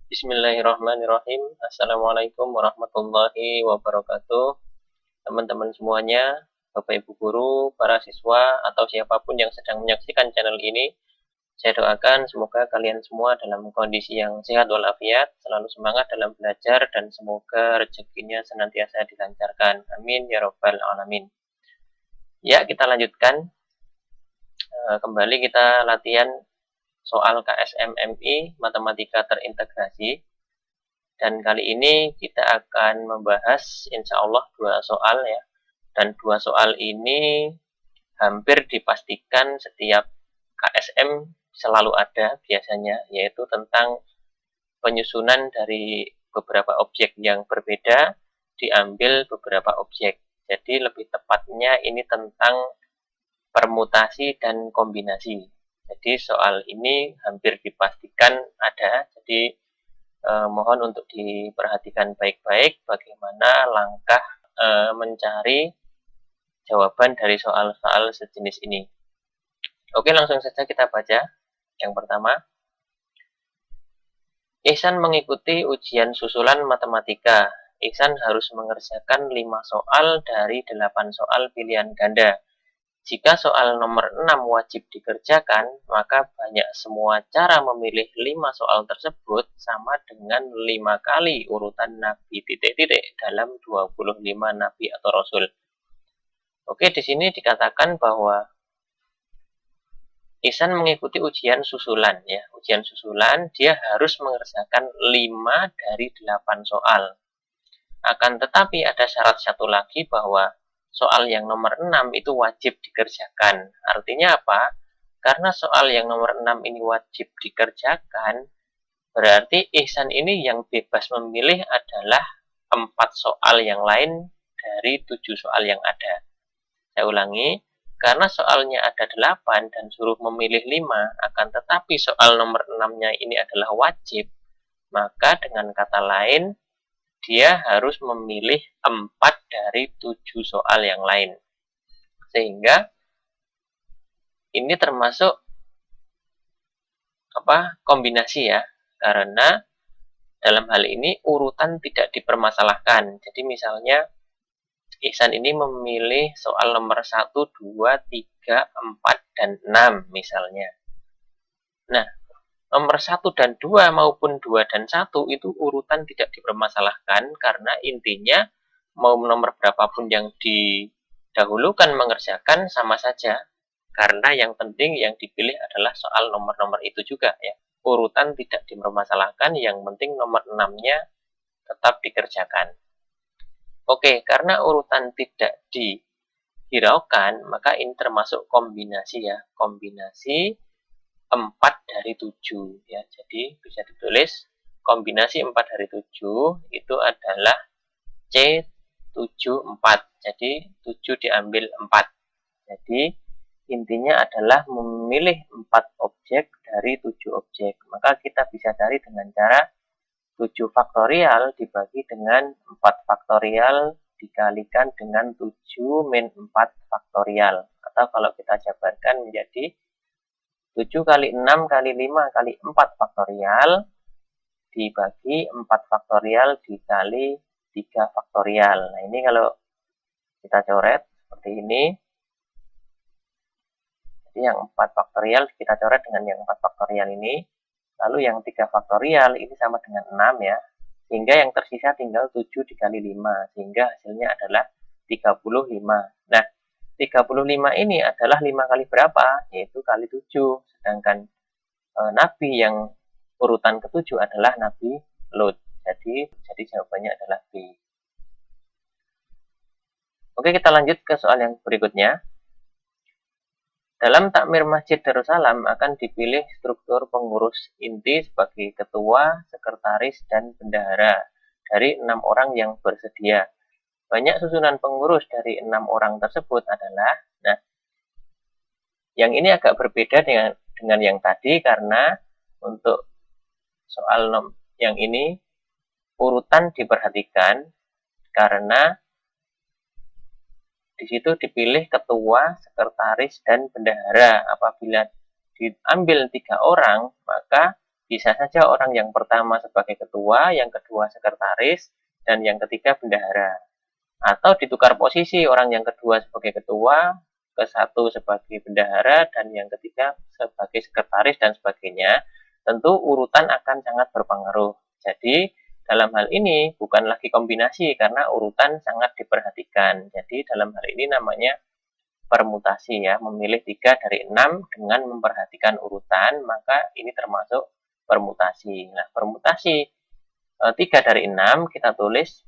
Bismillahirrahmanirrahim. Assalamualaikum warahmatullahi wabarakatuh. Teman-teman semuanya, Bapak Ibu Guru, para siswa, atau siapapun yang sedang menyaksikan channel ini, saya doakan semoga kalian semua dalam kondisi yang sehat walafiat, selalu semangat dalam belajar, dan semoga rezekinya senantiasa dilancarkan. Amin ya robbal alamin. Ya, kita lanjutkan. Kembali kita latihan soal KSMMI Matematika Terintegrasi. Dan kali ini kita akan membahas insya Allah dua soal ya. Dan dua soal ini hampir dipastikan setiap KSM selalu ada biasanya, yaitu tentang penyusunan dari beberapa objek yang berbeda diambil beberapa objek. Jadi lebih tepatnya ini tentang permutasi dan kombinasi. Jadi soal ini hampir dipastikan ada. Jadi mohon untuk diperhatikan baik-baik bagaimana langkah mencari jawaban dari soal-soal sejenis ini. Oke, langsung saja kita baca. Yang pertama, Ihsan mengikuti ujian susulan matematika. Ihsan harus mengerjakan 5 soal dari 8 soal pilihan ganda. Jika soal nomor 6 wajib dikerjakan, maka banyak semua cara memilih 5 soal tersebut sama dengan 5 kali urutan nabi titik-titik dalam 25 nabi atau rasul. Oke, di sini dikatakan bahwa Ihsan mengikuti ujian susulan ya. Ujian susulan dia harus mengerjakan 5 dari 8 soal. Akan tetapi ada syarat satu lagi bahwa soal yang nomor 6 itu wajib dikerjakan. Artinya apa? Karena soal yang nomor 6 ini wajib dikerjakan, berarti Ihsan ini yang bebas memilih adalah 4 soal yang lain dari 7 soal yang ada. Saya ulangi, karena soalnya ada 8 dan suruh memilih 5, akan tetapi soal nomor 6-nya ini adalah wajib, maka dengan kata lain, dia harus memilih 4 dari 7 soal yang lain. Sehingga ini termasuk kombinasi ya. Karena dalam hal ini urutan tidak dipermasalahkan. Jadi misalnya Ihsan ini memilih soal nomor 1, 2, 3, 4, dan 6 misalnya. Nah, nomor 1 dan 2 maupun 2 dan 1 itu urutan tidak dipermasalahkan karena intinya mau nomor berapapun yang didahulukan mengerjakan sama saja. Karena yang penting yang dipilih adalah soal nomor-nomor itu juga ya. Urutan tidak dipermasalahkan, yang penting nomor 6-nya tetap dikerjakan. Oke, karena urutan tidak dihiraukan, maka ini termasuk kombinasi ya. Kombinasi 4 dari 7 ya. Jadi bisa ditulis kombinasi 4 dari 7 itu adalah C74. Jadi 7 diambil 4. Jadi intinya adalah memilih 4 objek dari 7 objek. Maka kita bisa cari dengan cara 7 faktorial dibagi dengan 4 faktorial dikalikan dengan 7 min 4 faktorial. Atau kalau kita jabarkan menjadi 7 kali 6 kali 5 kali 4 faktorial dibagi 4 faktorial dikali 3 faktorial. Nah, ini kalau kita coret seperti ini. Jadi yang 4 faktorial kita coret dengan yang 4 faktorial ini. Lalu yang 3 faktorial ini sama dengan 6 ya. Sehingga yang tersisa tinggal 7 dikali 5. Sehingga hasilnya adalah 35. Nah, 35 ini adalah 5 kali berapa? Yaitu kali 7. Sedangkan nabi yang urutan ke-7 adalah Nabi Lut. Jadi jawabannya adalah B. Oke, kita lanjut ke soal yang berikutnya. Dalam takmir Masjid Darussalam akan dipilih struktur pengurus inti sebagai ketua, sekretaris, dan bendahara dari 6 orang yang bersedia. Banyak susunan pengurus dari 6 orang tersebut adalah, nah, yang ini agak berbeda dengan yang tadi karena untuk soal yang ini urutan diperhatikan karena di situ dipilih ketua, sekretaris, dan bendahara. Apabila diambil 3 orang, maka Bisa saja orang yang pertama sebagai ketua, yang kedua sekretaris, dan yang ketiga bendahara. Atau ditukar posisi, orang yang kedua sebagai ketua, ke satu sebagai bendahara, dan yang ketiga sebagai sekretaris, dan sebagainya. Tentu urutan akan sangat berpengaruh. Jadi, dalam hal ini bukan lagi kombinasi, karena urutan sangat diperhatikan. Jadi, dalam hal ini namanya permutasi ya, memilih 3 dari 6 dengan memperhatikan urutan, maka ini termasuk permutasi. Nah, permutasi 3 dari 6 kita tulis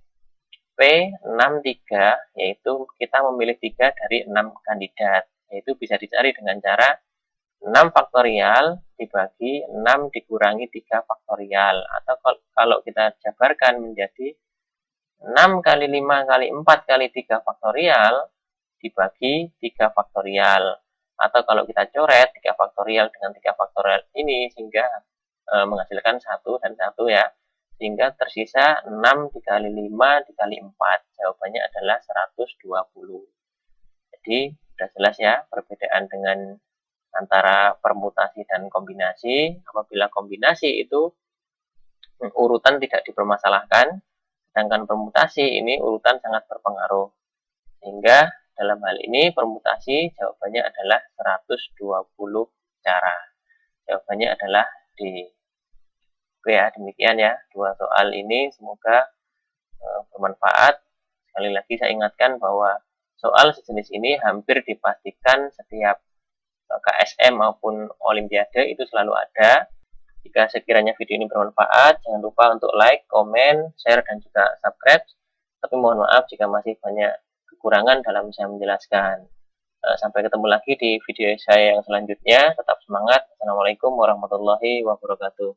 P63, yaitu kita memilih 3 dari 6 kandidat. Yaitu bisa dicari dengan cara 6 faktorial dibagi 6 dikurangi 3 faktorial. Atau kalau kita jabarkan menjadi 6 kali 5 kali 4 kali 3 faktorial dibagi 3 faktorial. Atau kalau kita coret 3 faktorial dengan 3 faktorial ini sehingga menghasilkan 1 dan 1 ya. Sehingga tersisa 6 dikali 5 dikali 4. Jawabannya adalah 120. Jadi sudah jelas ya perbedaan dengan antara permutasi dan kombinasi. Apabila kombinasi itu urutan tidak dipermasalahkan, sedangkan permutasi ini urutan sangat berpengaruh. Sehingga dalam hal ini permutasi jawabannya adalah 120 cara. Jawabannya adalah D. Oke ya, demikian ya dua soal ini, semoga bermanfaat. Sekali lagi saya ingatkan bahwa soal sejenis ini hampir dipastikan setiap KSM maupun Olimpiade itu selalu ada. Jika sekiranya video ini bermanfaat, jangan lupa untuk like, komen, share, dan juga subscribe. Tapi mohon maaf jika masih banyak kekurangan dalam saya menjelaskan. Sampai ketemu lagi di video saya yang selanjutnya. Tetap semangat. Assalamualaikum warahmatullahi wabarakatuh.